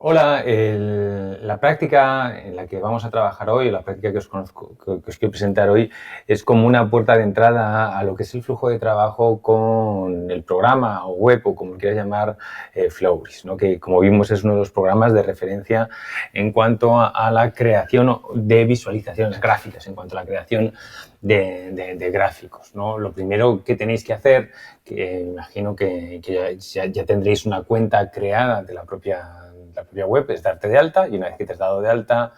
Hola, la práctica en la que vamos a trabajar hoy, la práctica que os quiero presentar hoy, es como una puerta de entrada a lo que es el flujo de trabajo con el programa o web o como quieras llamar, Flowris, ¿no? Que como vimos es uno de los programas de referencia en cuanto a la creación de visualizaciones gráficas, en cuanto a la creación de gráficos, ¿no? Lo primero que tenéis que hacer, que imagino que ya tendréis una cuenta creada de la propia web, es darte de alta, y una vez que te has dado de alta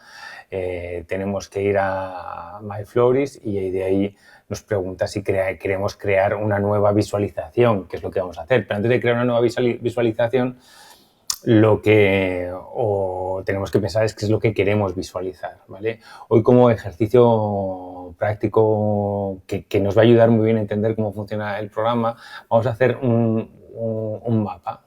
tenemos que ir a MyFlowris y de ahí nos pregunta si queremos crear una nueva visualización, que es lo que vamos a hacer. Pero antes de crear una nueva visualización, lo que tenemos que pensar es qué es lo que queremos visualizar, ¿vale? Hoy, como ejercicio práctico que nos va a ayudar muy bien a entender cómo funciona el programa, vamos a hacer un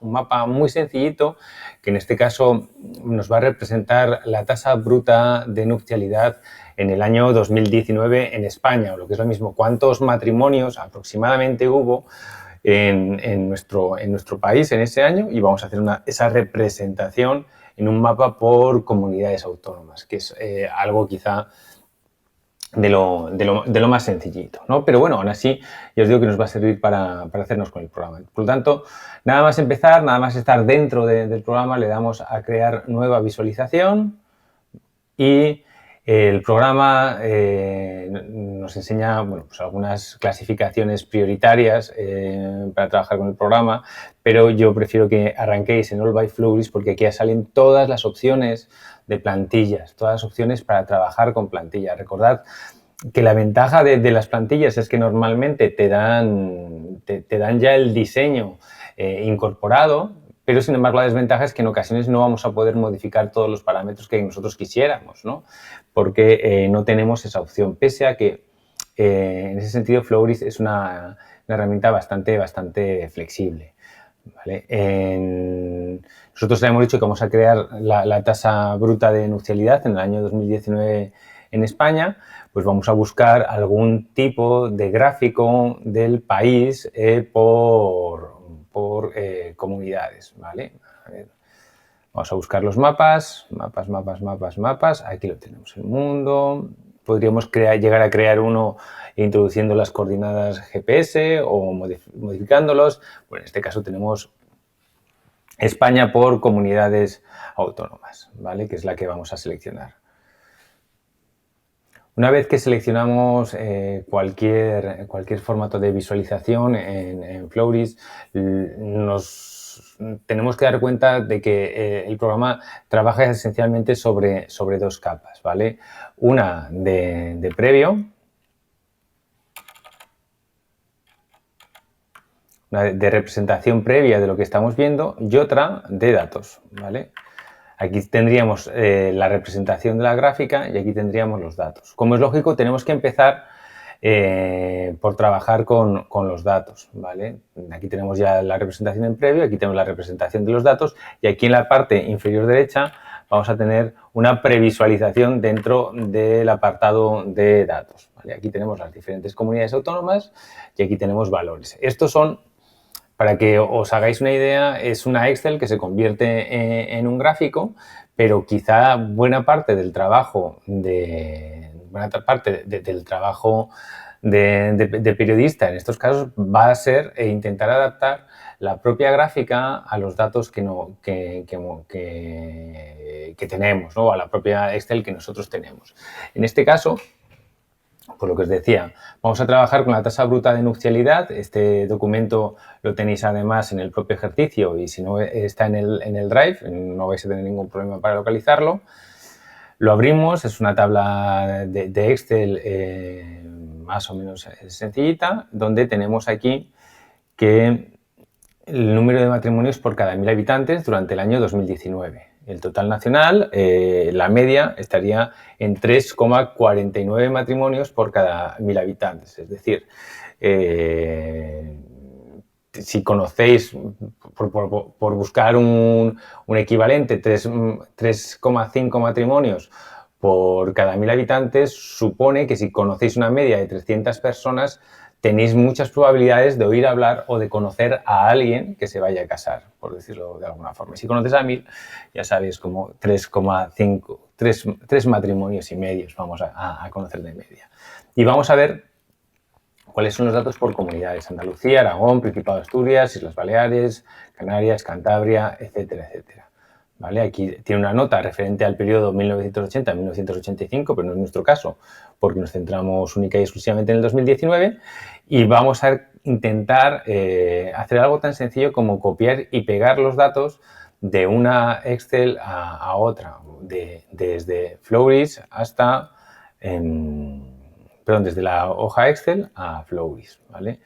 mapa muy sencillito, que en este caso nos va a representar la tasa bruta de nupcialidad en el año 2019 en España, o lo que es lo mismo, cuántos matrimonios aproximadamente hubo en nuestro país en ese año, y vamos a hacer esa representación en un mapa por comunidades autónomas, que es algo quizá de lo más sencillito, ¿no? Pero bueno, aún así, yo os digo que nos va a servir para hacernos con el programa. Por lo tanto, nada más empezar, nada más estar dentro del programa, le damos a crear nueva visualización y el programa nos enseña, bueno, pues algunas clasificaciones prioritarias para trabajar con el programa, pero yo prefiero que arranquéis en All by Flowris porque aquí ya salen todas las opciones de plantillas, todas las opciones para trabajar con plantillas. Recordad que la ventaja de las plantillas es que normalmente te dan ya el diseño incorporado, pero sin embargo la desventaja es que en ocasiones no vamos a poder modificar todos los parámetros que nosotros quisiéramos, ¿no? Porque no tenemos esa opción, pese a que en ese sentido Flowris es una herramienta bastante flexible, ¿vale? Nosotros hemos dicho que vamos a crear la tasa bruta de nupcialidad en el año 2019 en España. Pues vamos a buscar algún tipo de gráfico del país por comunidades, ¿vale? A ver, vamos a buscar los mapas. Aquí lo tenemos, el mundo. Podríamos llegar a crear uno introduciendo las coordenadas GPS o modificándolos. Bueno, en este caso tenemos España por comunidades autónomas, ¿vale? Que es la que vamos a seleccionar. Una vez que seleccionamos cualquier formato de visualización en Flowris, nos tenemos que dar cuenta de que el programa trabaja esencialmente sobre dos capas, ¿vale? Una de previo, una de representación previa de lo que estamos viendo, y otra de datos, ¿vale? Aquí tendríamos la representación de la gráfica y aquí tendríamos los datos. Como es lógico, tenemos que empezar por trabajar con los datos, ¿vale? Aquí tenemos ya la representación en previo, aquí tenemos la representación de los datos y aquí en la parte inferior derecha vamos a tener una previsualización dentro del apartado de datos, ¿vale? Aquí tenemos las diferentes comunidades autónomas y aquí tenemos valores. Estos son, para que os hagáis una idea, es una Excel que se convierte en un gráfico, pero quizá buena parte del trabajo de periodista en estos casos va a ser intentar adaptar la propia gráfica a los datos que tenemos, ¿no? A la propia Excel que nosotros tenemos. En este caso, por lo que os decía, vamos a trabajar con la tasa bruta de nupcialidad. Este documento lo tenéis además en el propio ejercicio y si no está en el Drive, no vais a tener ningún problema para localizarlo. Lo abrimos, es una tabla de Excel más o menos sencillita, donde tenemos aquí que el número de matrimonios por cada 1.000 habitantes durante el año 2019. El total nacional, la media, estaría en 3,49 matrimonios por cada 1.000 habitantes. Es decir, si conocéis, por buscar un equivalente, 3,5 matrimonios por cada 1.000 habitantes, supone que si conocéis una media de 300 personas, tenéis muchas probabilidades de oír hablar o de conocer a alguien que se vaya a casar, por decirlo de alguna forma. Si conoces a 1000, ya sabéis, como 3,5, 3 matrimonios y medios vamos a conocer de media. Y vamos a ver cuáles son los datos por comunidades: Andalucía, Aragón, Principado de Asturias, Islas Baleares, Canarias, Cantabria, etcétera, etcétera. ¿Vale? Aquí tiene una nota referente al periodo 1980-1985, pero no es nuestro caso, porque nos centramos única y exclusivamente en el 2019, y vamos a intentar hacer algo tan sencillo como copiar y pegar los datos de una Excel a otra, desde Flowris hasta... desde la hoja Excel a Flowris, ¿vale?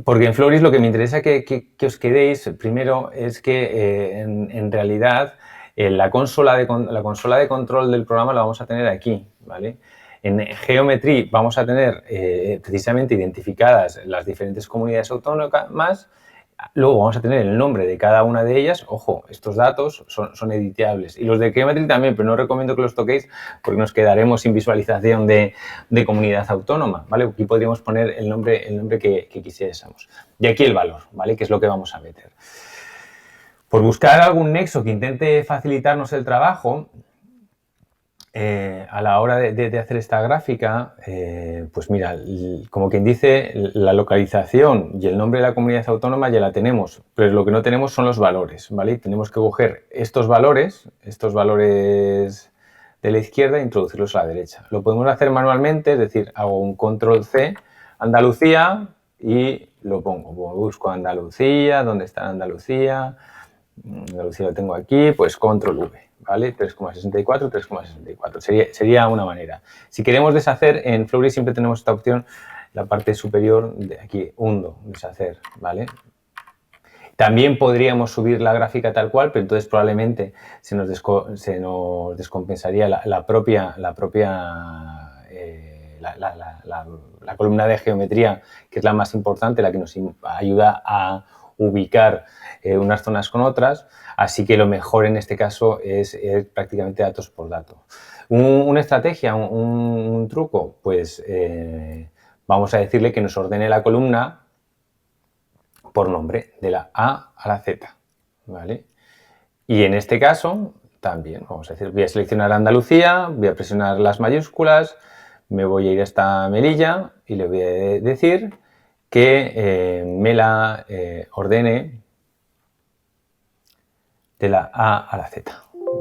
Porque en Flowris lo que me interesa que os quedéis primero es que en realidad la consola de control del programa la vamos a tener aquí, ¿vale? En Geometry vamos a tener precisamente identificadas las diferentes comunidades autónomas. Luego vamos a tener el nombre de cada una de ellas. Ojo, estos datos son editables. Y los de Geometry también, pero no recomiendo que los toquéis porque nos quedaremos sin visualización de comunidad autónoma, ¿vale? Aquí podríamos poner el nombre que quisiésemos. Y aquí el valor, ¿vale? Que es lo que vamos a meter. Por buscar algún nexo que intente facilitarnos el trabajo, a la hora de hacer esta gráfica, pues mira, como quien dice, la localización y el nombre de la comunidad autónoma ya la tenemos, pero lo que no tenemos son los valores, ¿vale? Tenemos que coger estos valores de la izquierda e introducirlos a la derecha. Lo podemos hacer manualmente, es decir, hago un control C, Andalucía, y lo pongo. Busco Andalucía, ¿dónde está Andalucía? Andalucía lo tengo aquí, pues control V, ¿vale? 3,64, 3,64. Sería una manera. Si queremos deshacer, en Flowris siempre tenemos esta opción, la parte superior de aquí, hundo, deshacer, ¿vale? También podríamos subir la gráfica tal cual, pero entonces probablemente se nos descompensaría la columna de geometría, que es la más importante, la que nos ayuda a ubicar unas zonas con otras, así que lo mejor en este caso es prácticamente datos por dato. Una estrategia, un truco, pues vamos a decirle que nos ordene la columna por nombre, de la A a la Z, ¿vale? Y en este caso también, vamos a decir, voy a seleccionar Andalucía, voy a presionar las mayúsculas, me voy a ir a esta Melilla y le voy a decir que me la ordene de la A a la Z,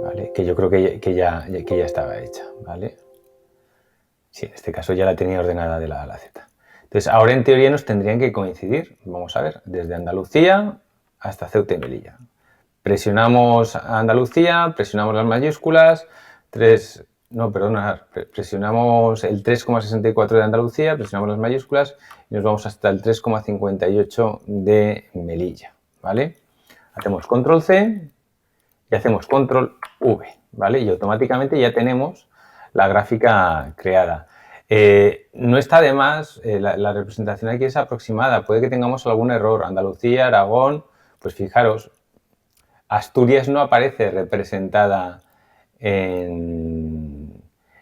¿vale? Que yo creo que ya estaba hecha, ¿vale? Sí, en este caso ya la tenía ordenada de la A a la Z. Entonces, ahora en teoría nos tendrían que coincidir. Vamos a ver, desde Andalucía hasta Ceuta y Melilla. Presionamos a Andalucía, presionamos las mayúsculas, presionamos el 3,64 de Andalucía, presionamos las mayúsculas y nos vamos hasta el 3,58 de Melilla, ¿vale? Hacemos control C y hacemos control V, ¿vale? Y automáticamente ya tenemos la gráfica creada. No está de más, la representación aquí es aproximada, puede que tengamos algún error. Andalucía, Aragón, pues fijaros, Asturias no aparece representada en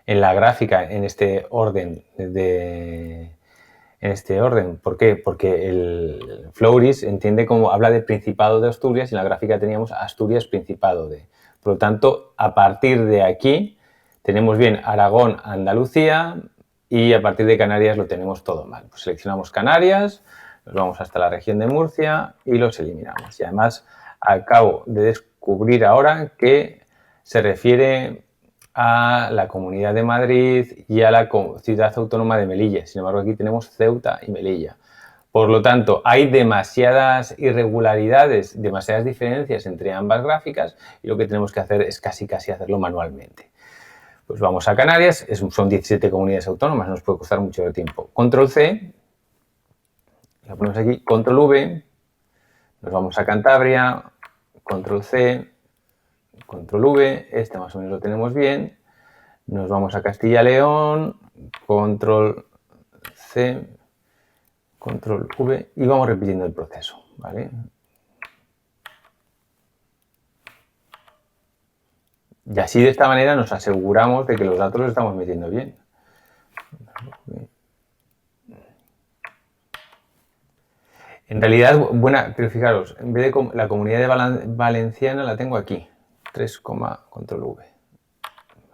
la gráfica en este orden. ¿Por qué? Porque el Flowris entiende como habla de Principado de Asturias y en la gráfica teníamos Asturias Principado de. Por lo tanto, a partir de aquí tenemos bien Aragón, Andalucía y a partir de Canarias lo tenemos todo mal. Pues seleccionamos Canarias, nos vamos hasta la región de Murcia y los eliminamos. Y además acabo de descubrir ahora que se refiere a la Comunidad de Madrid y a la Ciudad Autónoma de Melilla. Sin embargo, aquí tenemos Ceuta y Melilla. Por lo tanto, hay demasiadas irregularidades, demasiadas diferencias entre ambas gráficas y lo que tenemos que hacer es casi hacerlo manualmente. Pues vamos a Canarias, son 17 comunidades autónomas, nos puede costar mucho de tiempo. Control C, la ponemos aquí, control V, nos vamos a Cantabria, control C, control V, este más o menos lo tenemos bien. Nos vamos a Castilla-León, control C, control V y vamos repitiendo el proceso, ¿vale? Y así de esta manera nos aseguramos de que los datos los estamos metiendo bien. En realidad, buena, pero fijaros, en vez de la Comunidad de Valenciana la tengo aquí, 3, control V,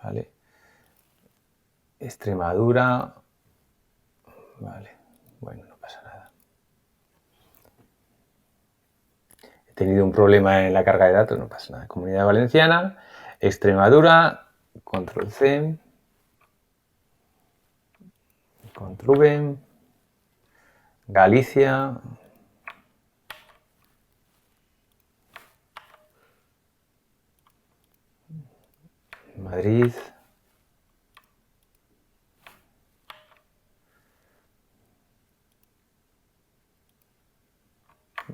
¿vale? Extremadura, vale, bueno, no pasa nada. He tenido un problema en la carga de datos, no pasa nada. Comunidad Valenciana, Extremadura, control C, control V, Galicia, Madrid,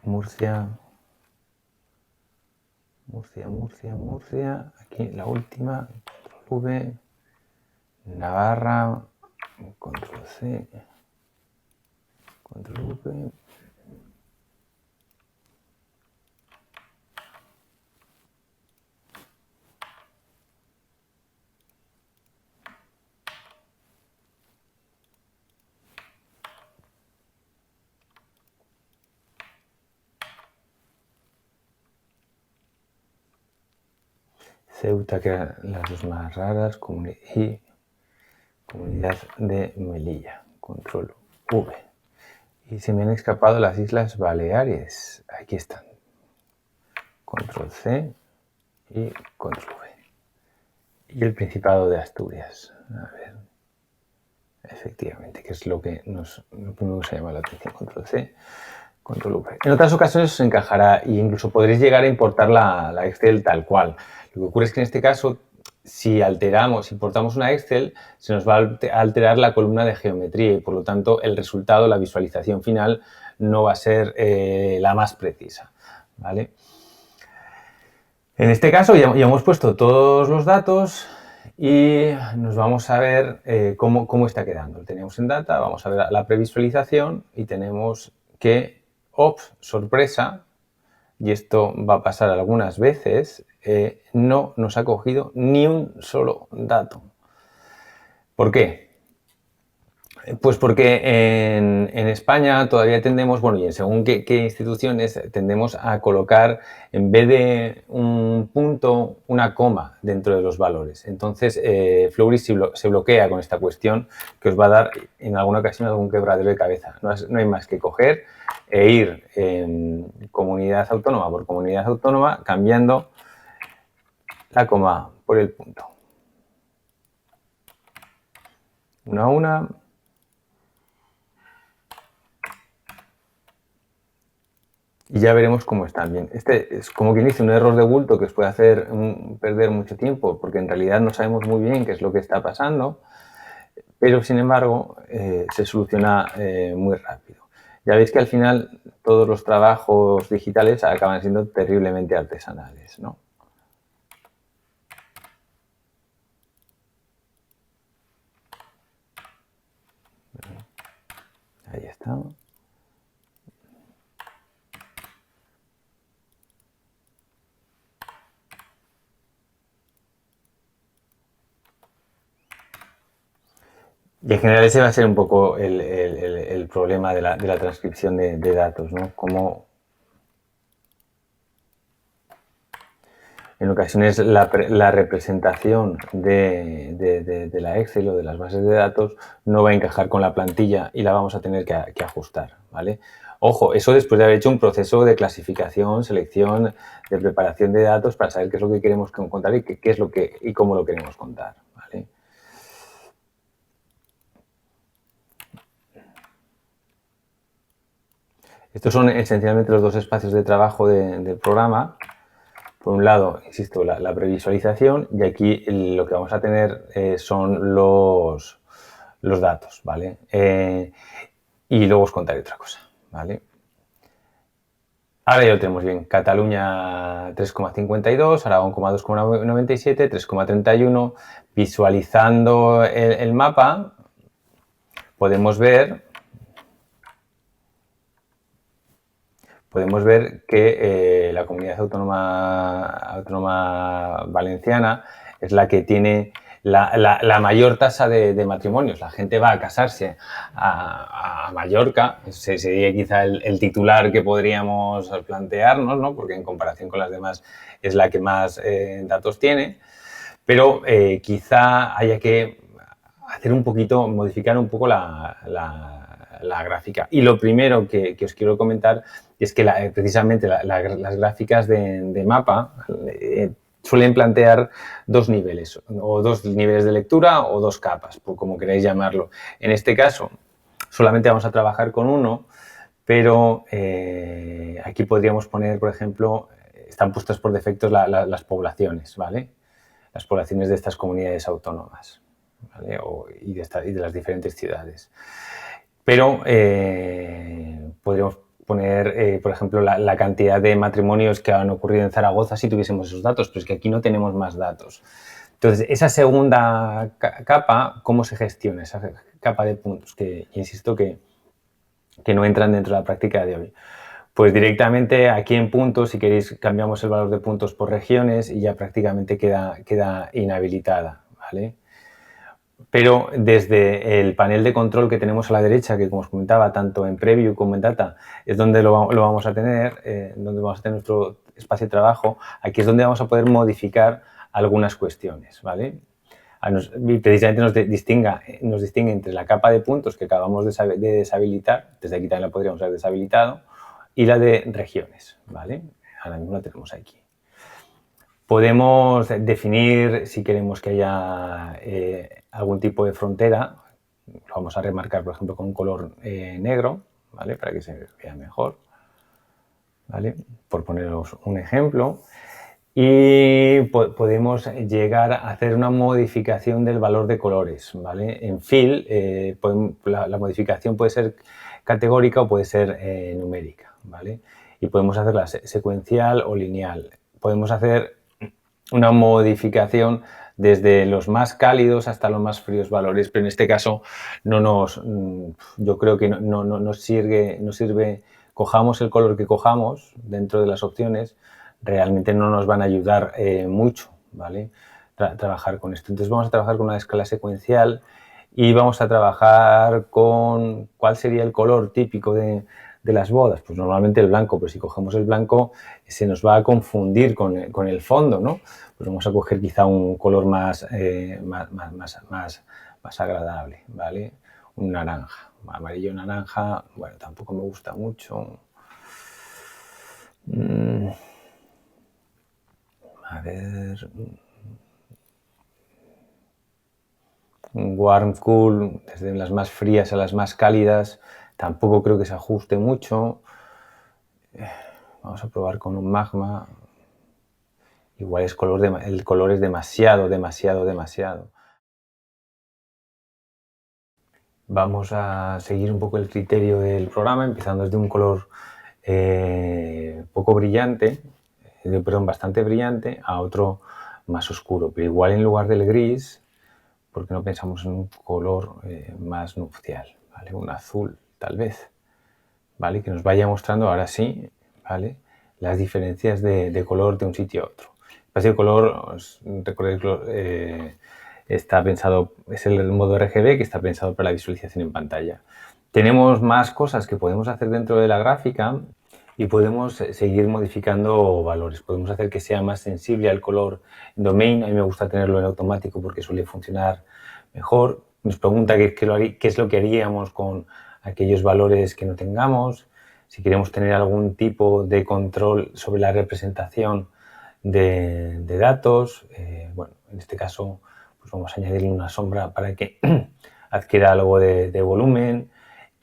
Murcia, aquí la última, control V, Navarra, control C, control V, Ceuta, que eran las dos más raras, y Comunidad de Melilla, control V. Y se me han escapado las Islas Baleares, aquí están, control C y control V. Y el Principado de Asturias, a ver, efectivamente, que es lo que lo primero que se llama la atención, control C, control V. En otras ocasiones os encajará e incluso podréis llegar a importar la Excel tal cual. Lo que ocurre es que en este caso, si importamos una Excel, se nos va a alterar la columna de geometría y por lo tanto el resultado, la visualización final, no va a ser la más precisa, ¿vale? En este caso ya hemos puesto todos los datos y nos vamos a ver cómo está quedando. Lo tenemos en data, vamos a ver la previsualización y tenemos que, sorpresa, y esto va a pasar algunas veces, no nos ha cogido ni un solo dato. ¿Por qué? Pues porque en España todavía tendemos, bueno, y en según qué instituciones, tendemos a colocar, en vez de un punto, una coma dentro de los valores. Entonces, Flowry se bloquea con esta cuestión que os va a dar en alguna ocasión algún quebradero de cabeza. No hay más que coger e ir en comunidad autónoma por comunidad autónoma cambiando la coma por el punto. Una a una. Y ya veremos cómo están bien. Este es como quien dice un error de bulto que os puede hacer perder mucho tiempo, porque en realidad no sabemos muy bien qué es lo que está pasando, pero sin embargo se soluciona muy rápido. Ya veis que al final todos los trabajos digitales acaban siendo terriblemente artesanales, ¿no? Ahí está. Y en general ese va a ser un poco el problema de la transcripción de datos, ¿no? Como en ocasiones la representación de la Excel o de las bases de datos no va a encajar con la plantilla y la vamos a tener que ajustar, ¿vale? Ojo, eso después de haber hecho un proceso de clasificación, selección, de preparación de datos para saber qué es lo que queremos contar y qué es lo que y cómo lo queremos contar, ¿vale? Estos son esencialmente los dos espacios de trabajo del programa. Por un lado, insisto, la previsualización y aquí lo que vamos a tener son los datos, ¿vale? Y luego os contaré otra cosa, ¿vale? Ahora ya lo tenemos bien. Cataluña 3,52, Aragón 2,97, 3,31. Visualizando el mapa, podemos ver que la comunidad autónoma valenciana es la que tiene la mayor tasa de matrimonios. La gente va a casarse a Mallorca, sería quizá el titular que podríamos plantearnos, ¿no? Porque en comparación con las demás es la que más datos tiene, pero quizá haya que hacer un poquito, modificar un poco la gráfica. Y lo primero que os quiero comentar es que precisamente las gráficas de mapa suelen plantear dos niveles, o dos niveles de lectura o dos capas, como queráis llamarlo. En este caso, solamente vamos a trabajar con uno, pero aquí podríamos poner, por ejemplo, están puestas por defecto las poblaciones, ¿vale? Las poblaciones de estas comunidades autónomas, ¿vale? Y de las diferentes ciudades. Pero podríamos poner, por ejemplo, la cantidad de matrimonios que han ocurrido en Zaragoza si tuviésemos esos datos, pero es que aquí no tenemos más datos. Entonces, esa segunda capa, ¿cómo se gestiona? Esa capa de puntos, que insisto que no entran dentro de la práctica de hoy. Pues directamente aquí en puntos, si queréis, cambiamos el valor de puntos por regiones y ya prácticamente queda inhabilitada, ¿vale? Pero desde el panel de control que tenemos a la derecha, que como os comentaba, tanto en Preview como en Data, es donde lo vamos a tener, donde vamos a tener nuestro espacio de trabajo, aquí es donde vamos a poder modificar algunas cuestiones, ¿vale? Y precisamente nos distingue entre la capa de puntos que acabamos de deshabilitar, desde aquí también la podríamos haber deshabilitado, y la de regiones, ¿vale? Ahora mismo la tenemos aquí. Podemos definir si queremos que haya algún tipo de frontera. Lo vamos a remarcar, por ejemplo, con un color negro, ¿vale? Para que se vea mejor, ¿vale? Por poneros un ejemplo. Y podemos llegar a hacer una modificación del valor de colores, ¿vale? En Fill, la modificación puede ser categórica o puede ser numérica, ¿vale? Y podemos hacerla secuencial o lineal. Podemos hacer una modificación desde los más cálidos hasta los más fríos valores, pero en este caso yo creo que no nos sirve, cojamos el color que cojamos dentro de las opciones, realmente no nos van a ayudar mucho, ¿vale? Trabajar con esto. Entonces vamos a trabajar con una escala secuencial y vamos a trabajar con cuál sería el color típico de las bodas. Pues normalmente el blanco, pero si cogemos el blanco se nos va a confundir con el fondo, ¿no? Pues vamos a coger quizá un color más agradable, ¿vale? Un naranja, amarillo naranja, bueno, tampoco me gusta mucho. A ver, un warm cool, desde las más frías a las más cálidas, tampoco creo que se ajuste mucho. Vamos a probar con un magma. Igual el color es demasiado. Vamos a seguir un poco el criterio del programa, empezando desde un color poco brillante, bastante brillante, a otro más oscuro. Pero igual en lugar del gris, ¿por qué no pensamos en un color más nupcial? ¿Vale? Un azul, tal vez, ¿vale? Que nos vaya mostrando ahora sí, ¿vale? Las diferencias de color de un sitio a otro. El espacio de color, recordéis que está pensado, es el modo RGB que está pensado para la visualización en pantalla. Tenemos más cosas que podemos hacer dentro de la gráfica y podemos seguir modificando valores. Podemos hacer que sea más sensible al color domain. A mí me gusta tenerlo en automático porque suele funcionar mejor. Nos pregunta qué es lo que haríamos con aquellos valores que no tengamos. Si queremos tener algún tipo de control sobre la representación de datos, bueno, en este caso pues vamos a añadirle una sombra para que adquiera algo de volumen,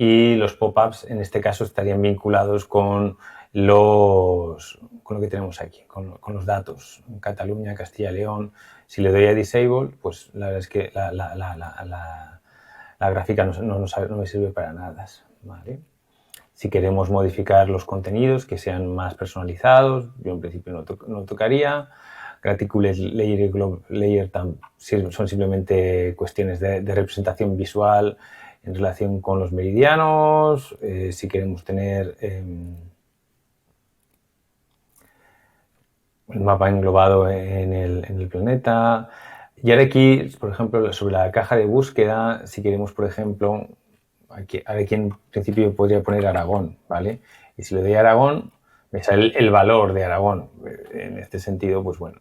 y los pop-ups en este caso estarían vinculados con lo que tenemos aquí, con los datos. Cataluña, Castilla y León. Si le doy a Disable, pues la verdad es que la gráfica no me sirve para nada, ¿vale? Si queremos modificar los contenidos que sean más personalizados, yo en principio no tocaría. Graticules Layer y Globe Layer son simplemente cuestiones de representación visual en relación con los meridianos. Si queremos tener el mapa englobado en el planeta, Y ahora aquí, por ejemplo, sobre la caja de búsqueda, si queremos, por ejemplo, ahora aquí en principio podría poner Aragón, ¿vale? Y si le doy a Aragón, me sale el valor de Aragón. En este sentido, pues bueno,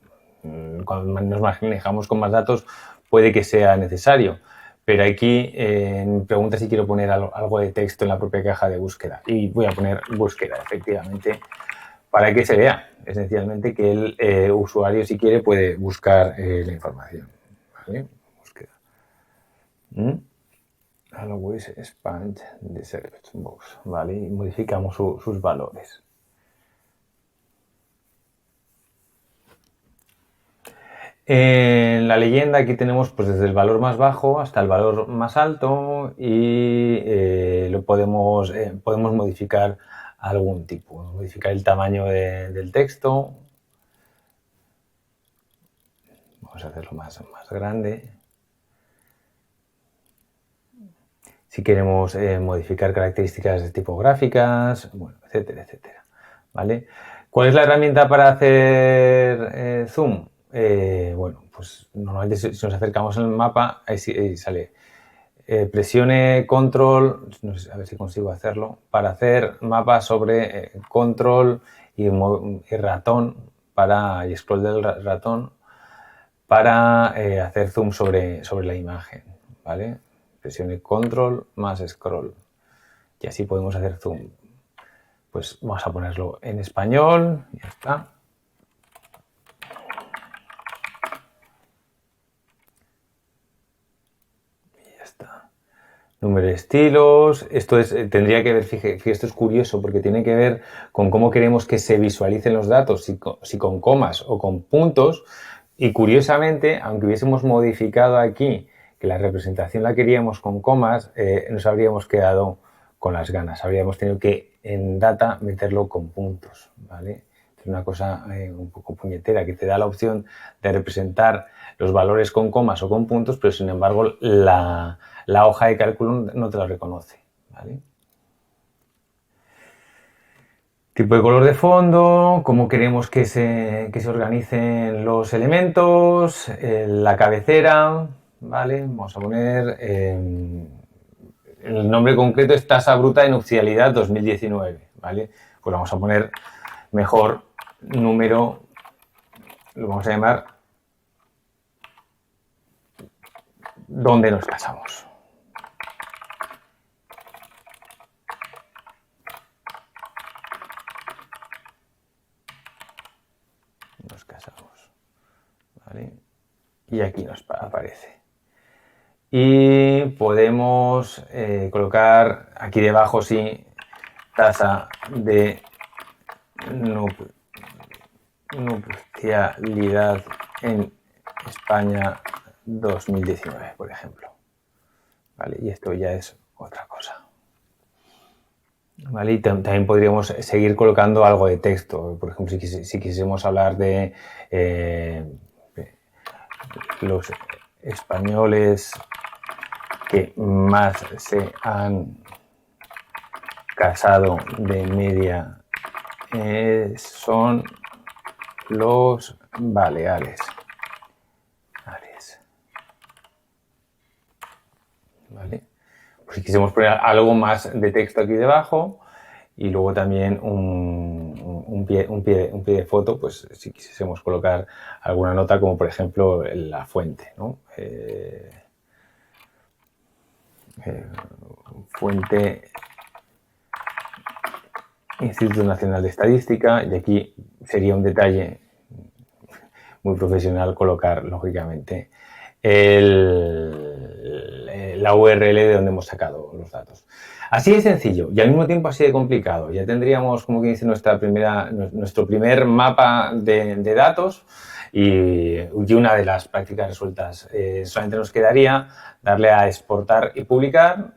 cuando nos manejamos con más datos puede que sea necesario. Pero aquí me pregunta si quiero poner algo de texto en la propia caja de búsqueda. Y voy a poner búsqueda, efectivamente, para que se vea esencialmente que el usuario, si quiere, puede buscar la información. ¿Vale? Búsqueda. Always expand the search box. ¿Vale? Y modificamos sus valores. En la leyenda aquí tenemos pues desde el valor más bajo hasta el valor más alto y lo podemos modificar algún tipo, modificar el tamaño del texto. Vamos a hacerlo más grande. Si queremos modificar características tipográficas, bueno, etcétera, etcétera. ¿Vale? ¿Cuál es la herramienta para hacer zoom? Bueno, pues normalmente si nos acercamos al mapa, ahí sale. Presione control, no sé, a ver si consigo hacerlo, para hacer mapa sobre control y ratón y scroll del ratón para hacer zoom sobre la imagen, ¿vale? Presione control más scroll y así podemos hacer zoom. Pues vamos a ponerlo en español, ya está. Y ya está. Número de estilos, esto tendría que ver, fíjate, esto es curioso porque tiene que ver con cómo queremos que se visualicen los datos, si con comas o con puntos, y curiosamente, aunque hubiésemos modificado aquí que la representación la queríamos con comas, nos habríamos quedado con las ganas, habríamos tenido que en data meterlo con puntos, ¿vale? Es una cosa un poco puñetera que te da la opción de representar los valores con comas o con puntos, pero sin embargo la hoja de cálculo no te lo reconoce, ¿vale? Tipo de color de fondo, cómo queremos que se organicen los elementos, la cabecera, ¿vale? Vamos a poner el nombre concreto es tasa bruta de nupcialidad 2019, ¿vale? Pues vamos a poner mejor número, lo vamos a llamar ¿dónde nos casamos? Nos casamos, ¿vale? Y aquí nos aparece. Y podemos colocar aquí debajo, sí, tasa de nupcialidad en España 2019, por ejemplo. ¿Vale? Y esto ya es otra cosa. ¿Vale? Y también podríamos seguir colocando algo de texto. Por ejemplo, si quisiésemos hablar de los españoles que más se han casado de media son los baleares. ¿Vale? Pues si quisiéramos poner algo más de texto aquí debajo y luego también un pie de foto, pues si quisiésemos colocar alguna nota como por ejemplo la fuente, ¿no? Fuente Instituto Nacional de Estadística, y aquí sería un detalle muy profesional colocar, lógicamente, la URL de donde hemos sacado los datos. Así de sencillo y al mismo tiempo así de complicado. Ya tendríamos, como que dice, nuestro primer mapa de datos y una de las prácticas resueltas. Solamente nos quedaría darle a exportar y publicar.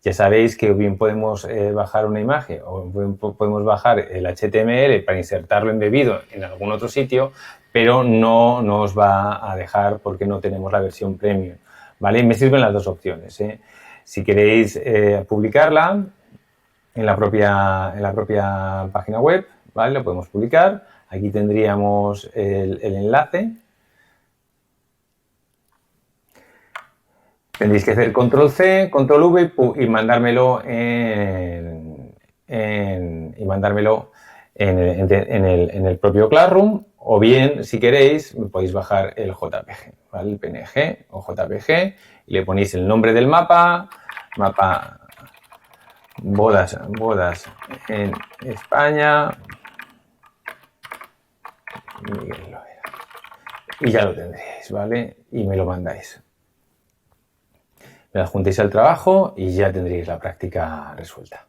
Ya sabéis que bien podemos bajar una imagen o podemos bajar el HTML para insertarlo embebido en algún otro sitio, pero no nos va a dejar porque no tenemos la versión premium, ¿vale? Me sirven las dos opciones, ¿eh? Si queréis publicarla en la propia página web, ¿vale? Lo podemos publicar. Aquí tendríamos el enlace, Tendréis que hacer control C, control V y mandármelo en el propio Classroom, o bien, si queréis, podéis bajar el JPG, ¿vale? El PNG o JPG, y le ponéis el nombre del mapa bodas en España, Miguel Lovera, y ya lo tendréis, ¿vale? Y me lo mandáis. Me lo adjuntéis al trabajo y ya tendréis la práctica resuelta.